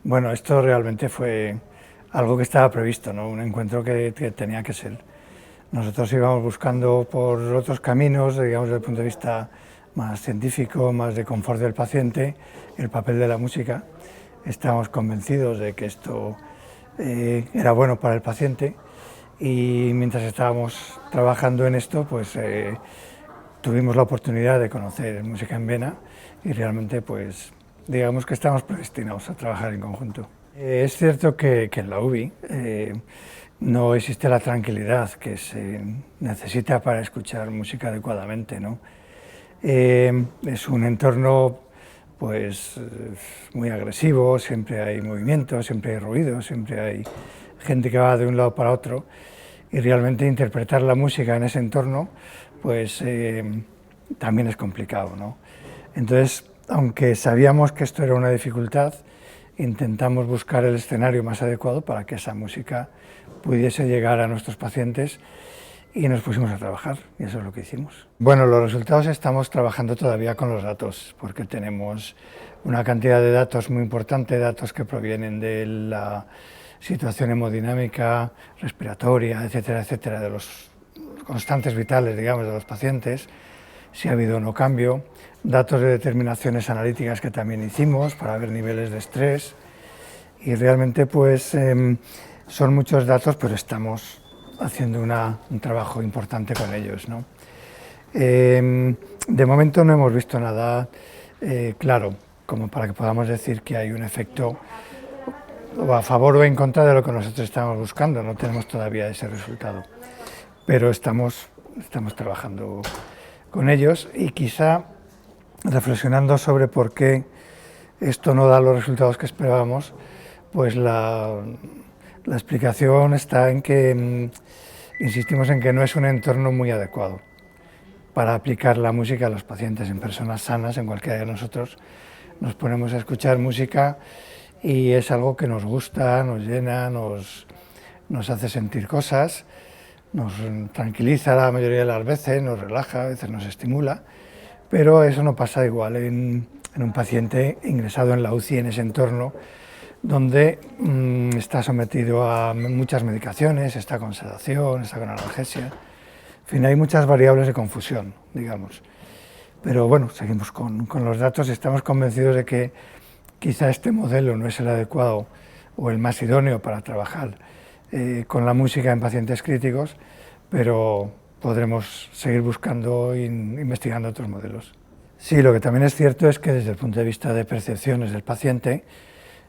Bueno, esto realmente fue algo que estaba previsto, ¿no? Un encuentro que tenía que ser. Nosotros íbamos buscando por otros caminos, digamos, desde el punto de vista más científico, más de confort del paciente, el papel de la música. Estábamos convencidos de que esto era bueno para el paciente y mientras estábamos trabajando en esto, pues tuvimos la oportunidad de conocer Música en Vena y realmente, pues, digamos que estamos predestinados a trabajar en conjunto. Es cierto que en la UBI no existe la tranquilidad que se necesita para escuchar música adecuadamente, ¿no? Es un entorno pues muy agresivo, siempre hay movimiento, siempre hay ruido, siempre hay gente que va de un lado para otro y realmente interpretar la música en ese entorno pues también es complicado, ¿no? Entonces, aunque sabíamos que esto era una dificultad, intentamos buscar el escenario más adecuado para que esa música pudiese llegar a nuestros pacientes y nos pusimos a trabajar y eso es lo que hicimos. Bueno, los resultados estamos trabajando todavía con los datos porque tenemos una cantidad de datos muy importante, datos que provienen de la situación hemodinámica, respiratoria, etcétera, etcétera, de los constantes vitales, digamos, de los pacientes, si ha habido o no cambio, datos de determinaciones analíticas que también hicimos para ver niveles de estrés y realmente pues son muchos datos, pero estamos haciendo un trabajo importante con ellos, ¿no? De momento no hemos visto nada claro, como para que podamos decir que hay un efecto o a favor o en contra de lo que nosotros estamos buscando, no tenemos todavía ese resultado, pero estamos trabajando con ellos y quizá reflexionando sobre por qué esto no da los resultados que esperábamos, pues la explicación está en que insistimos en que no es un entorno muy adecuado para aplicar la música a los pacientes. En personas sanas, en cualquiera de nosotros, nos ponemos a escuchar música y es algo que nos gusta, nos llena, nos hace sentir cosas, nos tranquiliza la mayoría de las veces, nos relaja, a veces nos estimula, pero eso no pasa igual en un paciente ingresado en la UCI, en ese entorno, donde está sometido a muchas medicaciones, está con sedación, está con analgesia. En fin, hay muchas variables de confusión, digamos. Pero bueno, seguimos con los datos y estamos convencidos de que quizá este modelo no es el adecuado o el más idóneo para trabajar con la música en pacientes críticos, pero podremos seguir buscando e investigando otros modelos. Sí, lo que también es cierto es que desde el punto de vista de percepciones del paciente,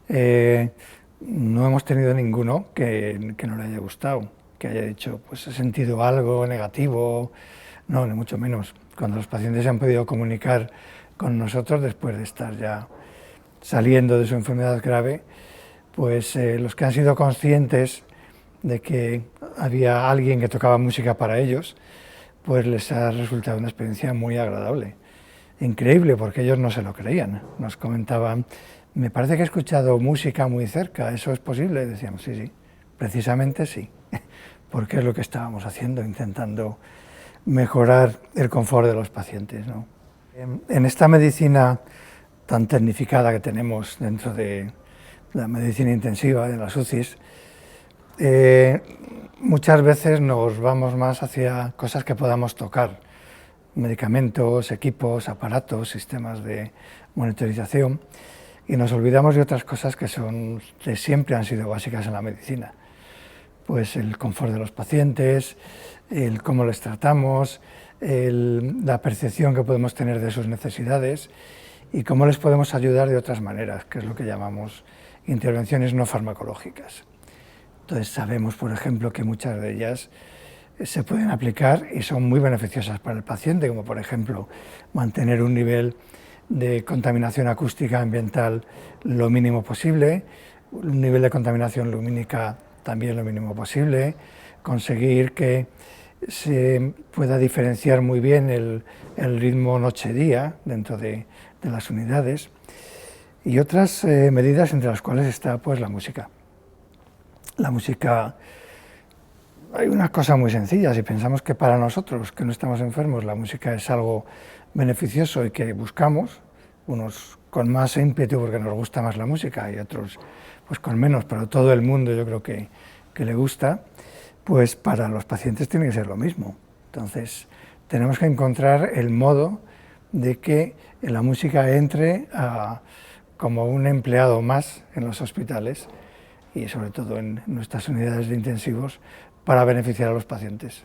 no hemos tenido ninguno que no le haya gustado, que haya dicho, pues he sentido algo negativo, no, ni mucho menos. Cuando los pacientes se han podido comunicar con nosotros después de estar ya saliendo de su enfermedad grave, pues los que han sido conscientes de que había alguien que tocaba música para ellos, pues les ha resultado una experiencia muy agradable. Increíble, porque ellos no se lo creían. Nos comentaban, me parece que he escuchado música muy cerca, ¿eso es posible? Y decíamos, sí, sí, precisamente sí, porque es lo que estábamos haciendo, intentando mejorar el confort de los pacientes, ¿no? En esta medicina tan tecnificada que tenemos dentro de la medicina intensiva, de las UCIs, muchas veces nos vamos más hacia cosas que podamos tocar, medicamentos, equipos, aparatos, sistemas de monitorización, y nos olvidamos de otras cosas que siempre han sido básicas en la medicina. Pues el confort de los pacientes, el cómo les tratamos, la percepción que podemos tener de sus necesidades y cómo les podemos ayudar de otras maneras, que es lo que llamamos intervenciones no farmacológicas. Entonces sabemos, por ejemplo, que muchas de ellas se pueden aplicar y son muy beneficiosas para el paciente, como por ejemplo mantener un nivel de contaminación acústica ambiental lo mínimo posible, un nivel de contaminación lumínica también lo mínimo posible, conseguir que se pueda diferenciar muy bien el ritmo noche-día dentro de las unidades y otras medidas entre las cuales está pues la música. La música, hay una cosa muy sencilla, si pensamos que para nosotros que no estamos enfermos la música es algo beneficioso y que buscamos, unos con más ímpetu porque nos gusta más la música y otros pues con menos, pero todo el mundo yo creo que le gusta, pues para los pacientes tiene que ser lo mismo. Entonces tenemos que encontrar el modo de que la música entre como un empleado más en los hospitales y sobre todo en nuestras unidades de intensivos para beneficiar a los pacientes.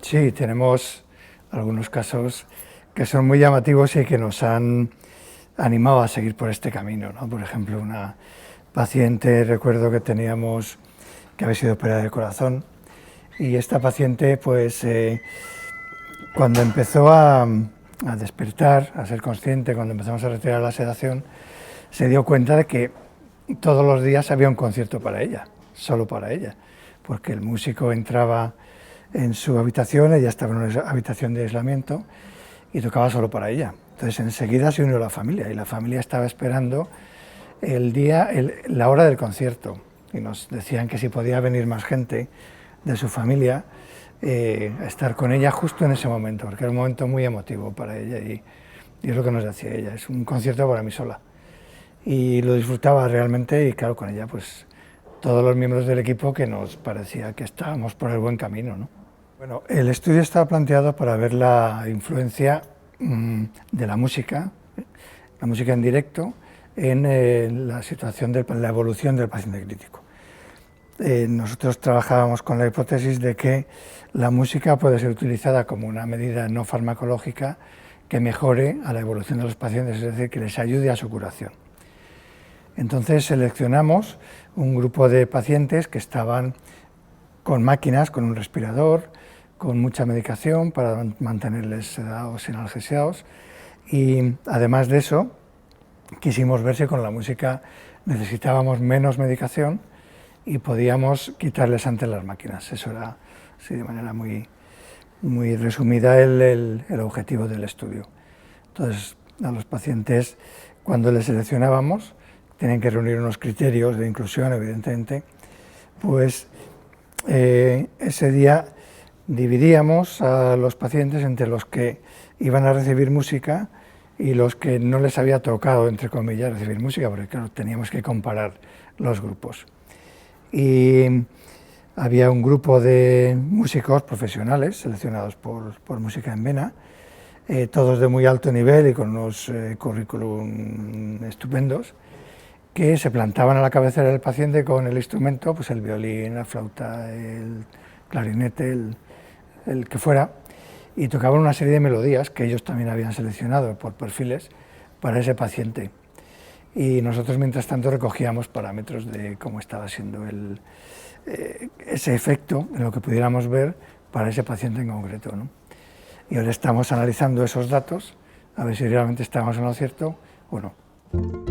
Sí, tenemos algunos casos que son muy llamativos y que nos han animado a seguir por este camino, ¿no? Por ejemplo, una paciente, recuerdo que teníamos, que había sido operada de corazón, y esta paciente, pues, cuando empezó a despertar, a ser consciente, cuando empezamos a retirar la sedación, se dio cuenta de que todos los días había un concierto para ella, solo para ella, porque el músico entraba en su habitación, ella estaba en una habitación de aislamiento y tocaba solo para ella. Entonces enseguida se unió la familia y la familia estaba esperando la hora del concierto y nos decían que si podía venir más gente de su familia a estar con ella justo en ese momento, porque era un momento muy emotivo para ella y es lo que nos decía ella, es un concierto para mí sola. Y lo disfrutaba realmente y claro, con ella pues todos los miembros del equipo que nos parecía que estábamos por el buen camino, ¿no? Bueno, el estudio estaba planteado para ver la influencia de la música en directo, en la situación de la evolución del paciente crítico. Nosotros trabajábamos con la hipótesis de que la música puede ser utilizada como una medida no farmacológica que mejore a la evolución de los pacientes, es decir, que les ayude a su curación. Entonces seleccionamos un grupo de pacientes que estaban con máquinas, con un respirador, con mucha medicación para mantenerles sedados y analgesiados, y además de eso quisimos ver si con la música necesitábamos menos medicación y podíamos quitarles antes las máquinas. Eso era, sí, de manera muy resumida, el objetivo del estudio. Entonces, a los pacientes, cuando les seleccionábamos, tenían que reunir unos criterios de inclusión, evidentemente, pues ese día dividíamos a los pacientes entre los que iban a recibir música y los que no les había tocado, entre comillas, recibir música, porque claro, teníamos que comparar los grupos. Y había un grupo de músicos profesionales seleccionados por Música en Vena, todos de muy alto nivel y con unos currículum estupendos, que se plantaban a la cabecera del paciente con el instrumento, pues el violín, la flauta, el clarinete, el que fuera, y tocaban una serie de melodías que ellos también habían seleccionado por perfiles para ese paciente. Y nosotros, mientras tanto, recogíamos parámetros de cómo estaba siendo ese efecto en lo que pudiéramos ver para ese paciente en concreto, ¿no? Y ahora estamos analizando esos datos a ver si realmente estamos en lo cierto o no.